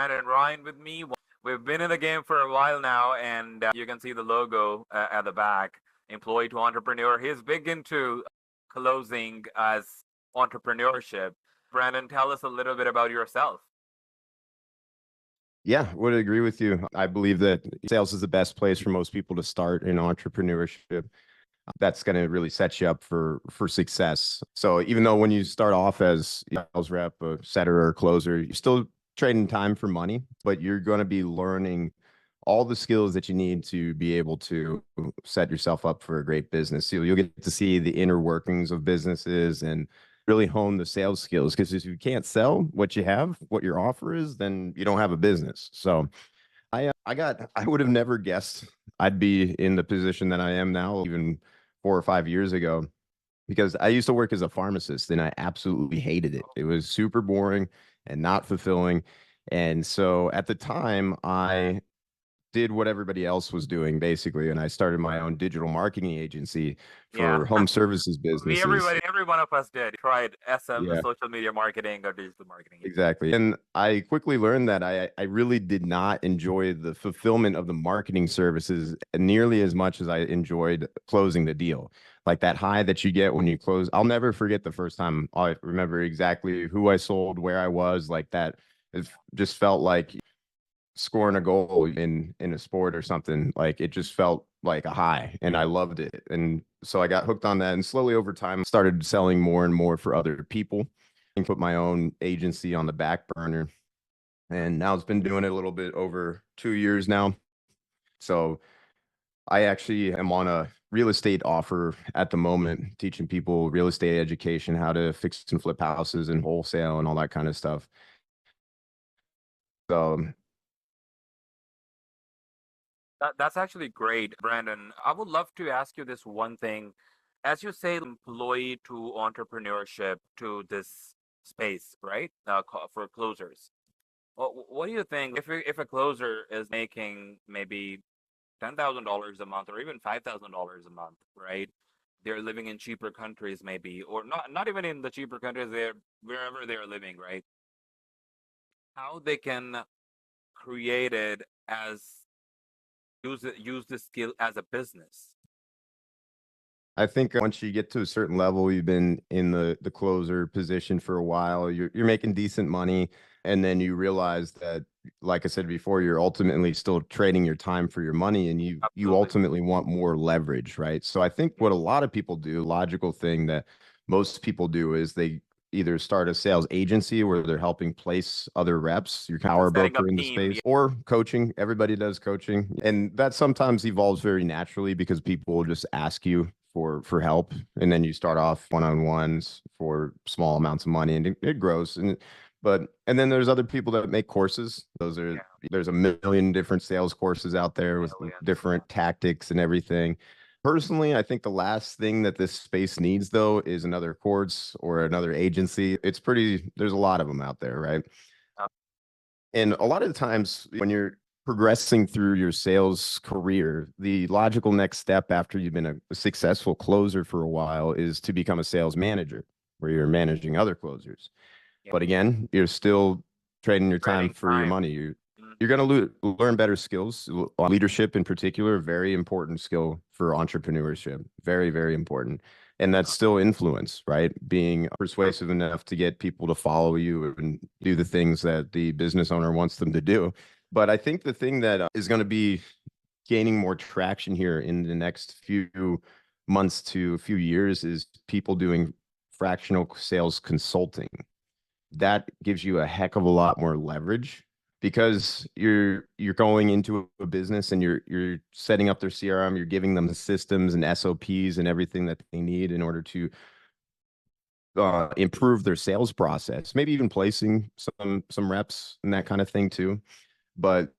Brandon Ryan with me. We've been in the game for a while now, and you can see the logo at the back, employee to entrepreneur. He's big into closing as entrepreneurship. Brandon, tell us a little bit about yourself. Yeah, would agree with you. I believe that sales is the best place for most people to start in entrepreneurship. That's going to really set you up for success. So even though when you start off as a sales rep, a setter, or closer, you're still trading time for money, but you're going to be learning all the skills that you need to be able to set yourself up for a great business. So you'll get to see the inner workings of businesses and really hone the sales skills. Because if you can't sell what you have, what your offer is, then you don't have a business. So I would have never guessed I'd be in the position that I am now, even 4 or 5 years ago, because I used to work as a pharmacist and I absolutely hated it. It was super boring and not fulfilling. And so at the time, I did what everybody else was doing basically, and I started my own digital marketing agency Yeah, for home services we businesses. everybody, every one of us did tried SM, Yeah. social media marketing or digital marketing. Exactly. And I quickly learned that I really did not enjoy the fulfillment of the marketing services nearly as much as I enjoyed closing the deal. Like that high that you get when you close. I'll never forget the first time. I remember exactly who I sold, where I was, like that. It just felt like scoring a goal in a sport or something. Like it just felt like a high and I loved it. And so I got hooked on that, and slowly over time started selling more and more for other people and put my own agency on the back burner. And now it's been doing it a little bit over 2 years now. So I actually am on a real estate offer at the moment, teaching people real estate education, how to fix and flip houses and wholesale and all that kind of stuff. So That's actually great, Brandon. I would love to ask you this one thing. As you say, employee to entrepreneurship to this space, right? For closers. What do you think if a closer is making maybe $10,000 a month or even $5,000 a month, right? They're living in cheaper countries, maybe, or not even in the cheaper countries. They're wherever they're living, right? How they can create it as use the skill as a business. I think once you get to a certain level, you've been in the closer position for a while, you're making decent money, and then you realize that, like I said before, you're ultimately still trading your time for your money, and you Absolutely. ultimately want more leverage, right? So I think what a lot of people do, logical thing that most people do, is they either start a sales agency where they're helping place other reps, your power Setting broker up in the team. space, or coaching. Everybody does coaching. And that sometimes evolves very naturally because people will just ask you for help. And then you start off one-on-ones for small amounts of money and it grows. And then there's other people that make courses. Yeah, There's a million different sales courses out there with millions. different tactics and everything. Personally, I think the last thing that this space needs, though, is another course or another agency. There's a lot of them out there, right? Uh, And a lot of the times when you're progressing through your sales career, the logical next step after you've been a successful closer for a while is to become a sales manager where you're managing other closers. yeah, But again, you're still trading your time trading for your time. money. Mhm. You're going to learn better skills. Leadership in particular, very important skill for entrepreneurship. Very, very important. And that's still influence, right? Being persuasive enough to get people to follow you and do the things that the business owner wants them to do. But I think the thing that is going to be gaining more traction here in the next few months to a few years is people doing fractional sales consulting. That gives you a heck of a lot more leverage because you're going into a business and you're setting up their CRM, you're giving them the systems and SOPs and everything that they need in order to improve their sales process, maybe even placing some reps and that kind of thing too. But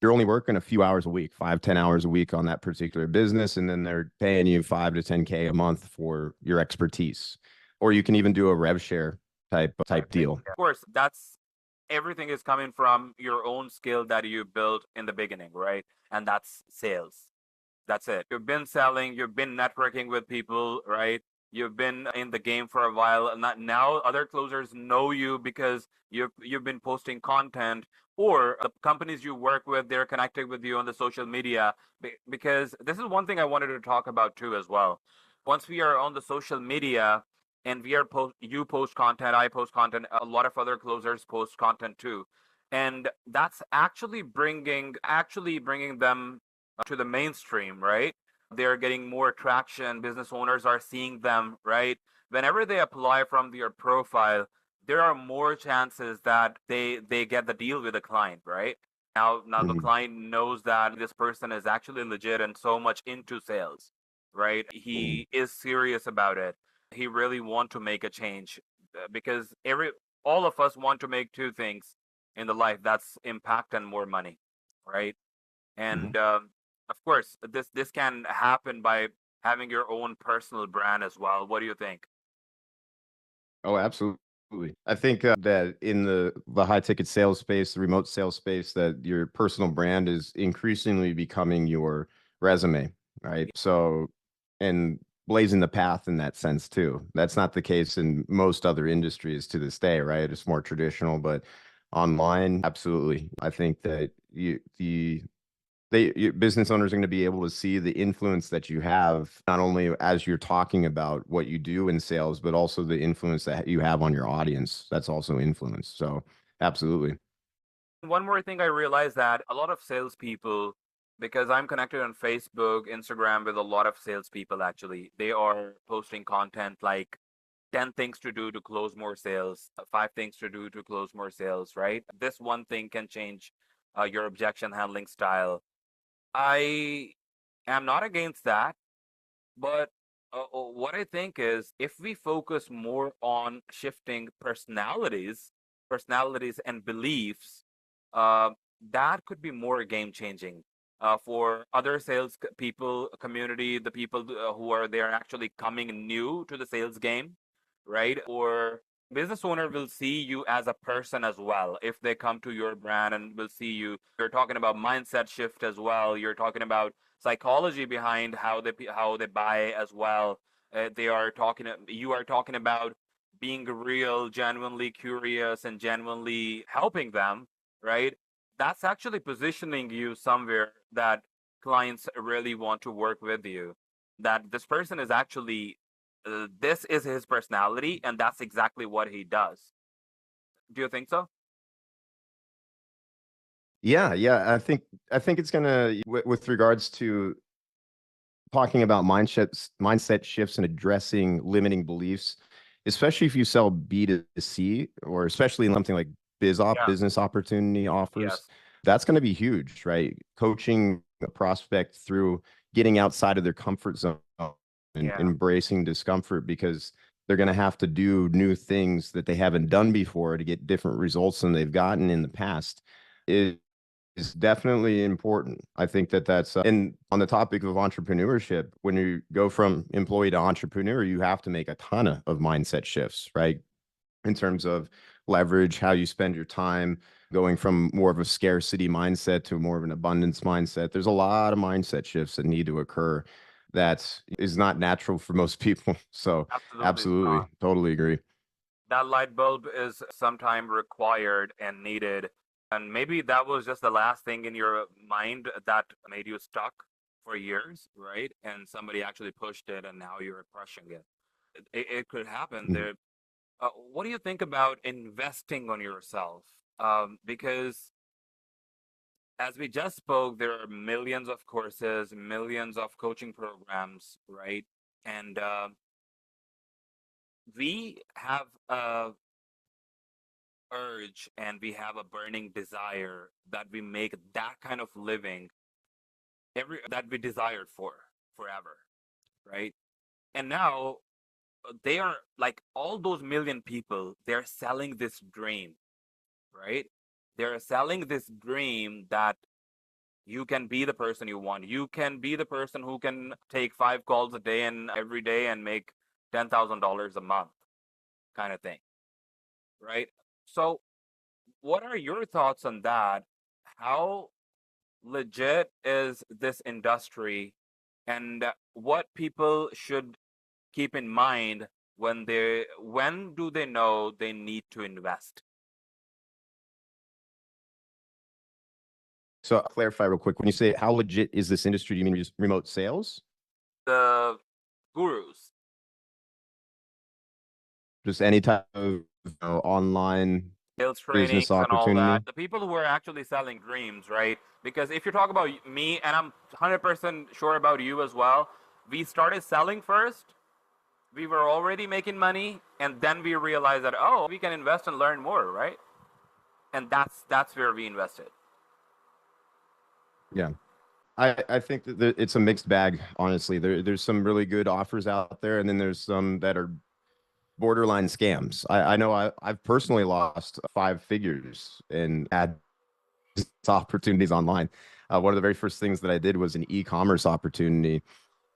you're only working a few hours a week, 5, 10 hours a week on that particular business, and then they're paying you 5 to 10K a month for your expertise. Or you can even do a rev share type deal. Of course, that's everything is coming from your own skill that you built in the beginning, right? And that's sales. That's it. You've been selling, you've been networking with people, right? you've been in the game for a while, and that now other closers know you because you've been posting content, or the companies you work with, they're connected with you on the social media. Because this is one thing I wanted to talk about too as well. Once we are on the social media and we are you post content, I post content, a lot of other closers post content too, and that's actually bringing them to the mainstream, right? They're getting more traction. Business owners are seeing them, right? Whenever they apply from your profile, there are more chances that they get the deal with a client, right? Now the Mhm. client knows that this person is actually legit and so much into sales, right? Mhm. He is serious about it. He really want to make a change, because every all of us want to make two things in the life, that's impact and more money, right? Mhm. And of course, this can happen by having your own personal brand as well. What do you think? Oh, absolutely. I think that in the high ticket sales space, the remote sales space, that your personal brand is increasingly becoming your resume, right? So, and blazing the path in that sense too. That's not the case in most other industries to this day, right? It's more traditional, but online, absolutely. I think that business owners are going to be able to see the influence that you have, not only as you're talking about what you do in sales, but also the influence that you have on your audience. That's also influence. So absolutely. One more thing I realized that a lot of salespeople, because I'm connected on Facebook, Instagram with a lot of salespeople actually, they are posting content like 10 things to do to close more sales, 5 things to do to close more sales, right? This one thing can change your objection handling style. I am not against that. But what I think is if we focus more on shifting personalities and beliefs, uh, that could be more game changing for other people, community, the people who are there actually coming new to the sales game, right? Or business owner will see you as a person as well if they come to your brand and will see you. You're talking about mindset shift as well. You're talking about psychology behind how they buy as well. They are talking. You are talking about being real, genuinely curious, and genuinely helping them. Right. That's actually positioning you somewhere that clients really want to work with you. That this person is actually, this is his personality, and that's exactly what he does. Do you think so? Yeah, yeah. I think it's gonna with regards to talking about mindset shifts and addressing limiting beliefs, especially if you sell B2C or especially in something like Yeah. business opportunity offers, Yes. that's going to be huge, right? Coaching a prospect through getting outside of their comfort zone and Yeah. embracing discomfort because they're going to have to do new things that they haven't done before to get different results than they've gotten in the past is definitely important. I think that and on the topic of entrepreneurship, when you go from employee to entrepreneur, you have to make a ton of mindset shifts, right? In terms of leverage, how you spend your time, going from more of a scarcity mindset to more of an abundance mindset. There's a lot of mindset shifts that need to occur that is not natural for most people. So, Absolutely absolutely, not. totally agree. That light bulb is sometime required and needed. And maybe that was just the last thing in your mind that made you stuck for years, right? And somebody actually pushed it and now you're crushing it. It could happen Mhm. there. What do you think about investing on yourself? Because as we just spoke, there are millions of courses, millions of coaching programs, right? And we have urge and we have a burning desire that we make that kind of living every that we desired for forever, right? And now they are like all those million people, they're selling this dream, right? They're selling this dream that you can be the person you want. You can be the person who can take 5 calls a day and every day and make $10,000 a month, kind of thing, right? So what are your thoughts on that? How legit is this industry, and what people should keep in mind when do they know they need to invest? So clarify real quick. When you say how legit is this industry, do you mean just remote sales? The gurus, Just any type of online sales business trainings and all that, opportunity? the people who are actually selling dreams, right? Because if you talk about me, and I'm 100% sure about you as well, we started selling first. We were already making money, and then we realized that, oh, we can invest and learn more, right? And that's where we invested. Yeah. I think that it's a mixed bag, honestly. There's some really good offers out there, and then there's some that are borderline scams. I know I've personally lost 5 figures in ad opportunities online. One of the very first things that I did was an e-commerce opportunity,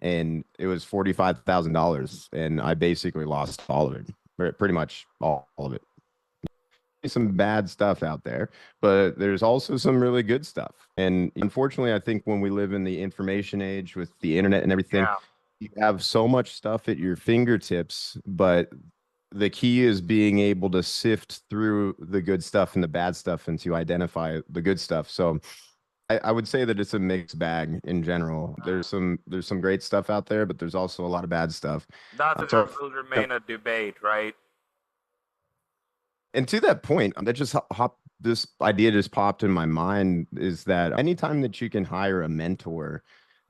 and it was $45,000, and I basically lost all of it, pretty much all of it. Some bad stuff out there, but there's also some really good stuff. And unfortunately, I think when we live in the information age with the internet and everything, Yeah, you have so much stuff at your fingertips, but the key is being able to sift through the good stuff and the bad stuff and to identify the good stuff. So I would say that it's a mixed bag in general. There's some great stuff out there, but there's also a lot of bad stuff. that's So there will remain a debate, right? and to that point, that just this idea just popped in my mind is that anytime that you can hire a mentor,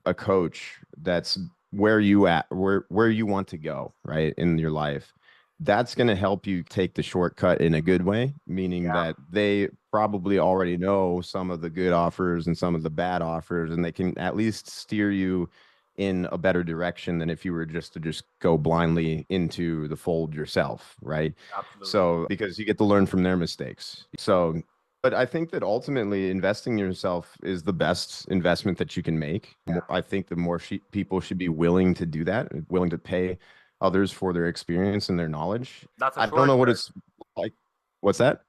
a coach that's where you at, where you want to go, right, in your life, that's going to help you take the shortcut in a good way, meaning Yeah, that they probably already know some of the good offers and some of the bad offers, and they can at least steer you in a better direction than if you were just to just go blindly into the fold yourself, right? absolutely. So because you get to learn from their mistakes. So, but I think that ultimately investing in yourself is the best investment that you can make. I think the more people should be willing to do that, willing to pay others for their experience and their knowledge. That's a I don't know what shortcut. it's like. What's that?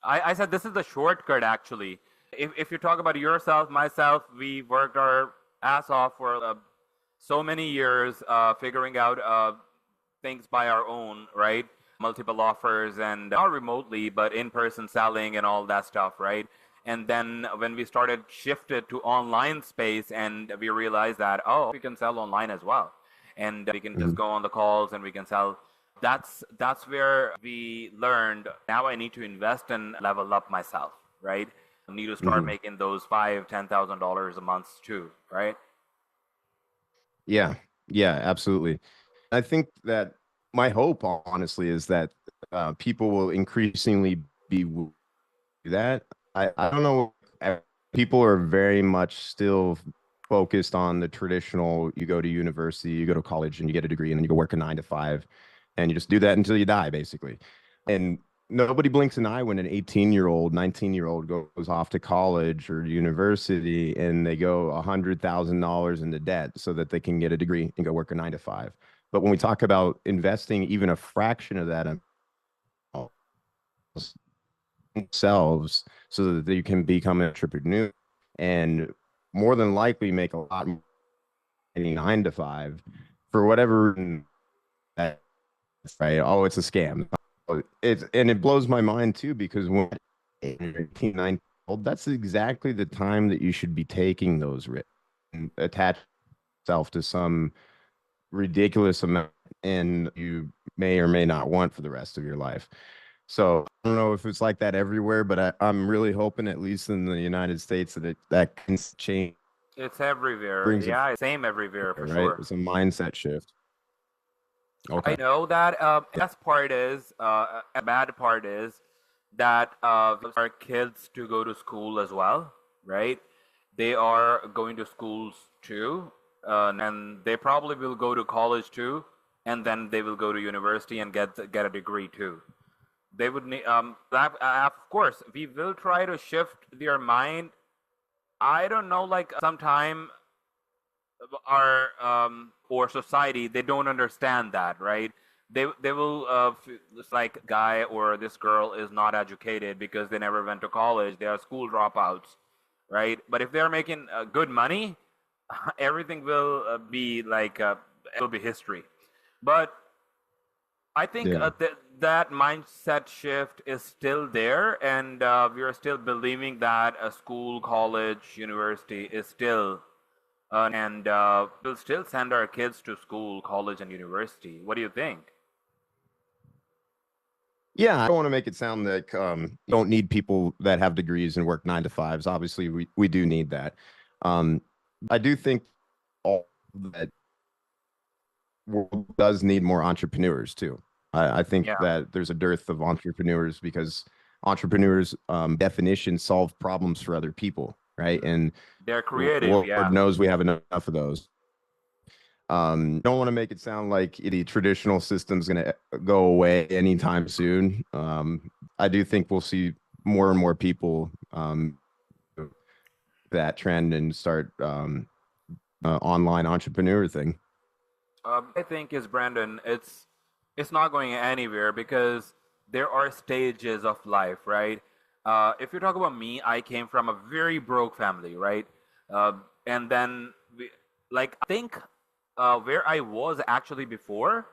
I said this is the shortcut actually. If you talk about yourself, myself, we worked our ass off for so many years figuring out things by our own, right? Multiple offers and not remotely, but in person selling and all that stuff, right? And then when we started shifted to online space and we realized that, oh, we can sell online as well. And we can just Mhm. go on the calls and we can sell. That's where we learned now I need to invest and level up myself, right? I need to start Mhm. making those $5,000, $10,000 a month too, right? Yeah. Yeah, absolutely. I think that my hope, honestly, is that people will increasingly be that. I don't know. People are very much still focused on the traditional. You go to university, you go to college, and you get a degree, and then you go work a 9 to 5, and you just do that until you die, basically. And nobody blinks an eye when an 18-year-old, 19-year-old goes off to college or university, and they go $100,000 into debt so that they can get a degree and go work a 9 to 5. But when we talk about investing even a fraction of that amount themselves so that they can become an entrepreneur and more than likely make a lot more than 9 to 5 for whatever reason, right? Oh, it's a scam. It blows my mind too because when 18, 19, that's exactly the time that you should be taking those risks and attach yourself to some ridiculous amount and you may or may not want for the rest of your life. So I don't know if it's like that everywhere, but I'm really hoping, at least in the United States, that that can change, It's everywhere. brings it Yeah, same everywhere there, for right? sure. It's a mindset shift. I Okay. know that best part is, a bad part is that our kids to go to school as well, right? They are going to schools too, and they probably will go to college too, and then they will go to university and get a degree too. They would need of course we will try to shift their mind. I don't know, like sometime our or society, they don't understand that, right? They will it's like guy or this girl is not educated because they never went to college, they are school dropouts, right? But if they're making good money, everything will be like it will be history. But I think Yeah. that mindset shift is still there, and we are still believing that a school, college, university is still, and we'll still send our kids to school, college, and university. What do you think? Yeah, I don't want to make it sound like you don't need people that have degrees and work 9 to 5s. Obviously, we do need that. Um, I do think all that world does need more entrepreneurs too. I think Yeah, that there's a dearth of entrepreneurs because entrepreneurs, definition, solve problems for other people, right? And they're creative. Lord Yeah. knows we have enough of those. Don't want to make it sound like the traditional system's going to go away anytime soon. I do think we'll see more and more people that trend and start online entrepreneur thing. I think is Brandon. It's not going anywhere because there are stages of life, right? If you talk about me, I came from a very broke family, right? And then like I think where I was actually before,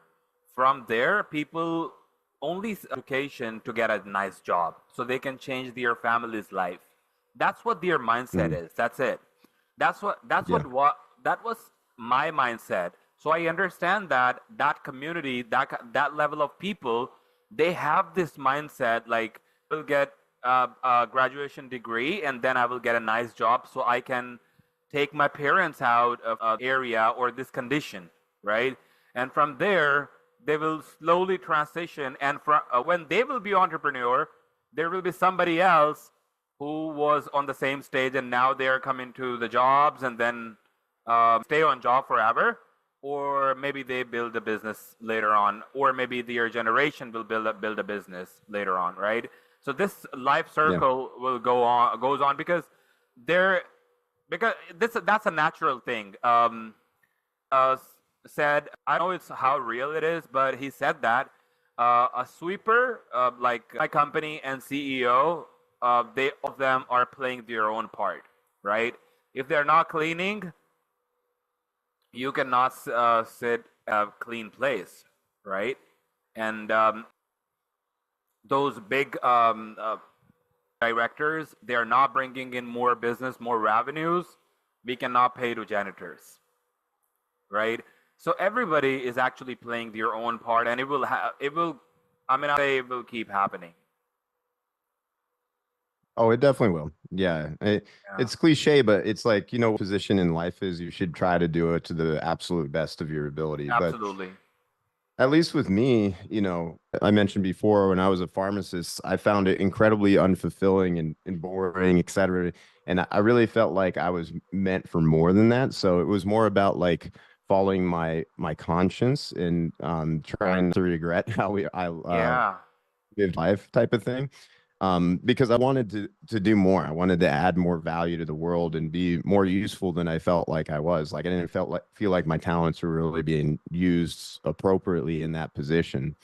from there people only education to get a nice job so they can change their family's life. That's what their mindset Mhm. is. That's it. Yeah. What that was my mindset. So I understand that that community, that level of people, they have this mindset like will get a graduation degree and then I will get a nice job so I can take my parents out of area or this condition, right? And from there they will slowly transition, and from when they will be entrepreneur, there will be somebody else who was on the same stage and now they're coming to the jobs and then stay on job forever, or maybe they build a business later on, or maybe their generation will build a business later on, right? So this life Yeah. circle will go on goes on because there because this that's a natural thing. Said, I know it's how real it is, but he said that a sweeper, like my company and CEO, they all of them are playing their own part, right? If they're not cleaning, you cannot sit a clean place, right? And those big directors, they are not bringing in more business, more revenues. We cannot pay to janitors, right? So everybody is actually playing their own part, and it will. I mean, I say it will keep happening. Oh, it definitely will. Yeah. Yeah, It's cliche, but it's like, position in life is you should try to do it to the absolute best of your ability. But absolutely. at least with me, I mentioned before when I was a pharmacist, I found it incredibly unfulfilling and boring, et cetera. And I really felt like I was meant for more than that. So it was more about like following my conscience and trying to regret how I Yeah, lived life type of thing. Because I wanted to do more. I wanted to add more value to the world and be more useful than I felt like I was. Like I didn't feel like my talents were really being used appropriately in that position.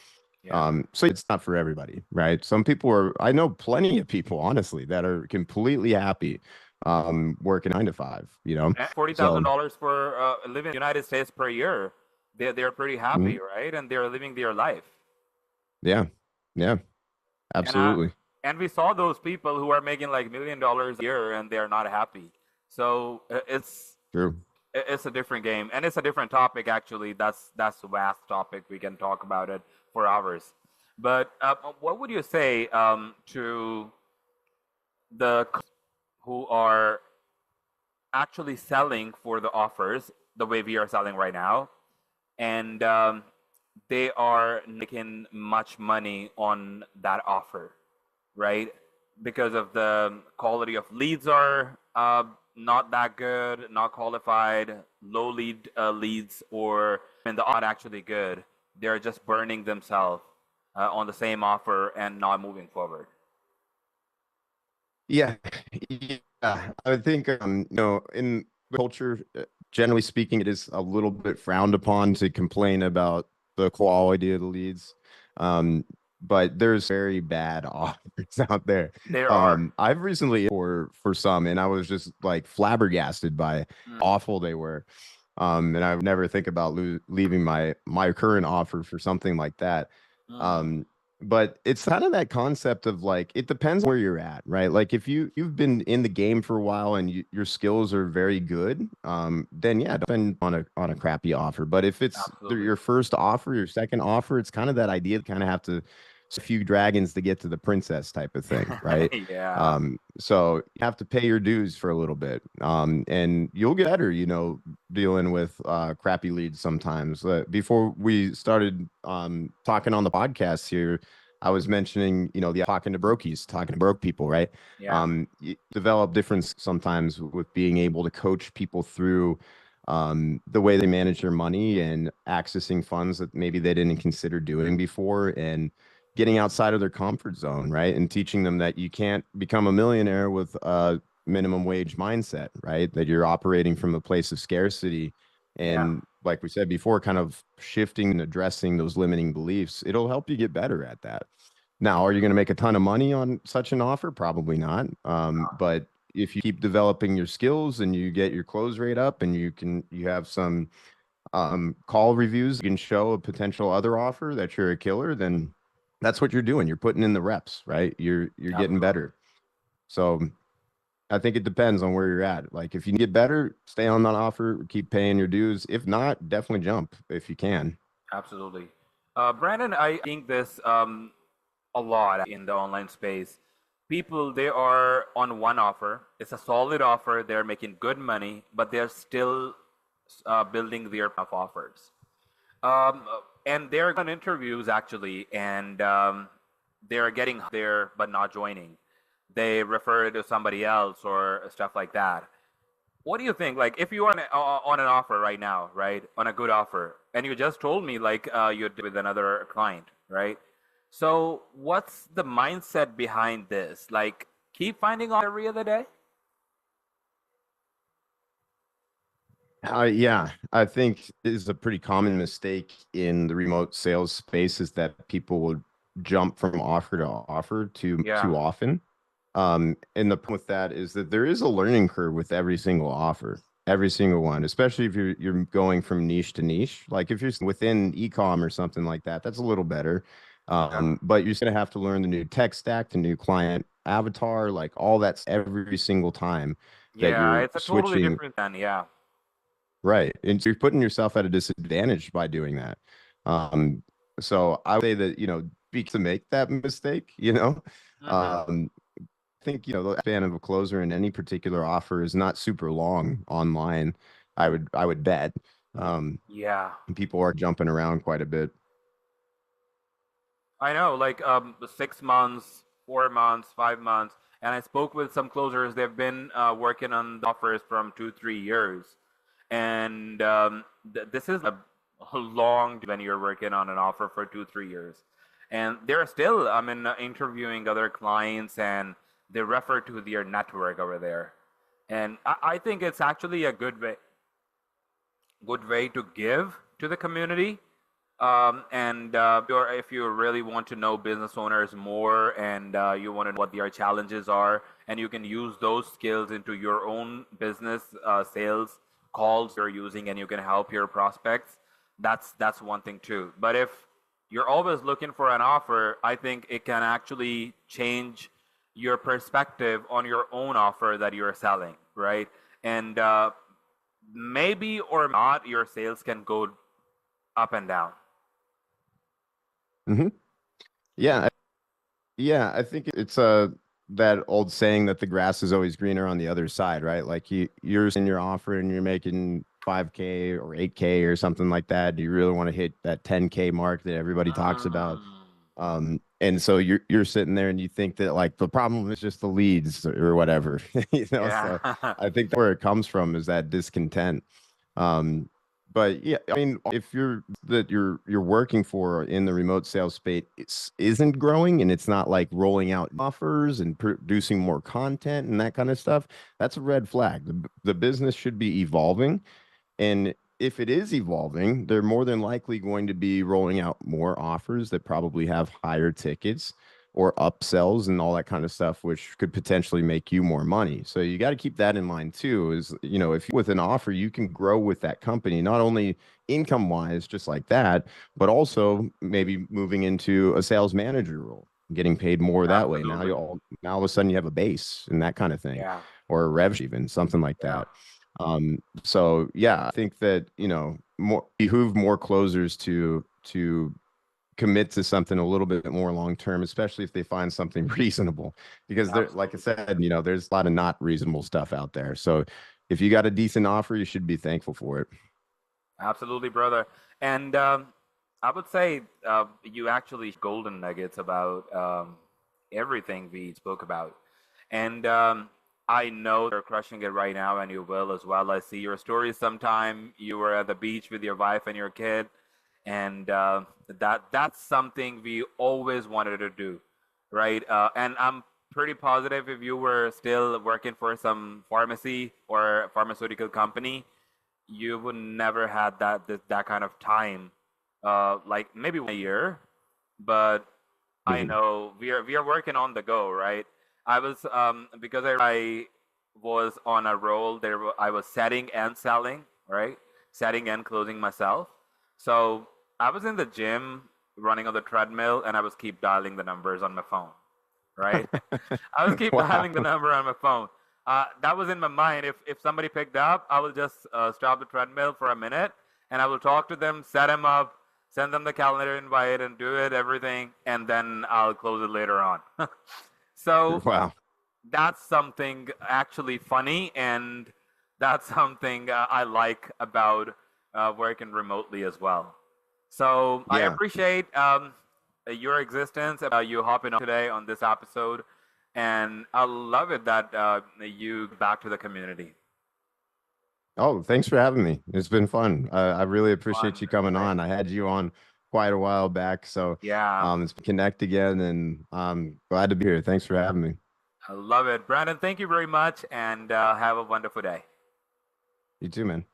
yeah. So it's not for everybody, right? Some people are. I know plenty of people, honestly, that are completely happy working 9 to 5. And forty thousand So dollars for living in the United States per year. They're pretty happy, mhm, right? And they're living their life. yeah, yeah, And I absolutely. and we saw those people who are making like $1 million a year and they're not happy. So True. it's a different game and it's a different topic actually. That's a vast topic. We can talk about it for hours. But what would you say to the who are actually selling for the offers the way we are selling right now, and they are making much money on that offer, right? Because of the quality of leads are not that good, not qualified, low leads, or and the not actually good. They're just burning themselves on the same offer and not moving forward. Yeah, yeah. I think in the culture, generally speaking, it is a little bit frowned upon to complain about the quality of the leads. Um, but there's very bad offers out there. There are. I've recently for some, and I was just like flabbergasted by Mm. awful they were. And I would never think about leaving my current offer for something like that. Mm-hmm. Um, but it's kind of that concept of like it depends where you're at, right? Like if you've been in the game for a while and your skills are very good, then yeah, don't on a crappy offer. But if it's Absolutely. your first offer, your second offer, it's kind of that idea, kind of have to a few dragons to get to the princess type of thing, right? Yeah. So you have to pay your dues for a little bit, and you'll get better, dealing with crappy leads sometimes. Before we started talking on the podcast here, I was mentioning, the talking to brokies, talking to broke people, right? Yeah. You develop difference sometimes with being able to coach people through the way they manage their money and accessing funds that maybe they didn't consider doing before, and getting outside of their comfort zone, right? And teaching them that you can't become a millionaire with a minimum wage mindset, right? That you're operating from a place of scarcity. Yeah. And like we said before, kind of shifting and addressing those limiting beliefs, it'll help you get better at that. Now, are you going to make a ton of money on such an offer? Probably not. But if you keep developing your skills and you get your close rate up and you have some call reviews, you can show a potential other offer that you're a killer, then that's what you're doing. You're putting in the reps, right? You're getting Absolutely. better. So I think it depends on where you're at. Like if you can get better, stay on that offer, keep paying your dues. If not, definitely jump if you can. Absolutely. Brandon, I think this a lot in the online space. People, they are on one offer. It's a solid offer. They're making good money, but they're still building their offers. Um, and they're on interviews actually, and they're getting there but not joining. They refer to somebody else or stuff like that. What do you think? Like, if you are on an offer right now, right, on a good offer, and you just told me like you did with another client, right? So, what's the mindset behind this? Like, keep finding every other day? Yeah, I think is a pretty common mistake in the remote sales space is that people will jump from offer to offer Yeah, too often. And the point with that is that there is a learning curve with every single offer, every single one, especially if you're going from niche to niche. Like if you're within e-com or something like that, that's a little better. yeah, But you're gonna have to learn the new tech stack, the new client avatar, like all that's every single time that yeah. you're It's a totally switching. different than yeah, Right. And so you're putting yourself at a disadvantage by doing that. Um, so I would say that, be to make that mistake, hmm, I think, the span of a closer in any particular offer is not super long online. I would bet. Um, yeah. people are jumping around quite a bit. I know, like 6 months, 4 months, 5 months, and I spoke with some closers. They've been working on the offers from 2, 3 years, and this is a long when you're working on an offer for 2, 3 years, and they're still, I mean, interviewing other clients, and they refer to their network over there, and I think it's actually a good way to give to the community. And if you really want to know business owners more and you want to know what their challenges are, and you can use those skills into your own business sales calls you're using, and you can help your prospects, that's one thing too. But if you're always looking for an offer, I think it can actually change your perspective on your own offer that you're selling, right? And maybe or not, your sales can go up and down. Hmm. Yeah. Yeah. I think it's that old saying that the grass is always greener on the other side, right? Like you're in your offer and you're making 5K or 8K or something like that. You really want to hit that 10K mark that everybody talks about. Mm. And so you're sitting there and you think that like the problem is just the leads or whatever, Yeah. So I think where it comes from is that discontent. Um, but yeah, I mean, if you're working for in the remote sales space, isn't growing and it's not like rolling out offers and producing more content and that kind of stuff, that's a red flag. The business should be evolving, and if it is evolving, they're more than likely going to be rolling out more offers that probably have higher tickets. or upsells and all that kind of stuff, which could potentially make you more money. So you got to keep that in mind too, is, you know, if with an offer, you can grow with that company, not only income wise, just like that, but also maybe moving into a sales manager role, getting paid more that way. Absolutely. Now all of a sudden you have a base and that kind of thing, Yeah. or a rev even something like Yeah. that. So yeah, I think that, you know, more behoove more closers to commit to something a little bit more long term, especially if they find something reasonable. Because there, like I Absolutely. said, you know, there's a lot of not reasonable stuff out there. So if you got a decent offer, you should be thankful for it. Absolutely, brother. And I would say you actually golden nuggets about everything we spoke about. And I know you're crushing it right now, and you will as well. I see your stories sometime. You were at the beach with your wife and your kid, and that's something we always wanted to do, right? And I'm pretty positive if you were still working for some pharmacy or pharmaceutical company, you would never had that kind of time, like maybe 1 year, but I Mhm. know we are working on the go, right? I was because I was on a roll there. I was setting and selling, right? Setting and closing myself. So I was in the gym running on the treadmill, and I was keep dialing the numbers on my phone, right? I was keep Wow. dialing the number on my phone. That was in my mind. If somebody picked up, I will just stop the treadmill for a minute, and I will talk to them, set them up, send them the calendar invite, and do it everything, and then I'll close it later on. So Wow. that's something actually funny, and that's something I like about working remotely as well. So I Yeah. appreciate your existence, you hopping on today on this episode, and I love it that you give back to the community. Oh, thanks for having me. It's been fun. I really appreciate Fun, you coming great. on. I had you on quite a while back, so Yeah, it's connect again, and I'm glad to be here. Thanks for having me. I love it. Brandon, thank you very much, and have a wonderful day. You too, man.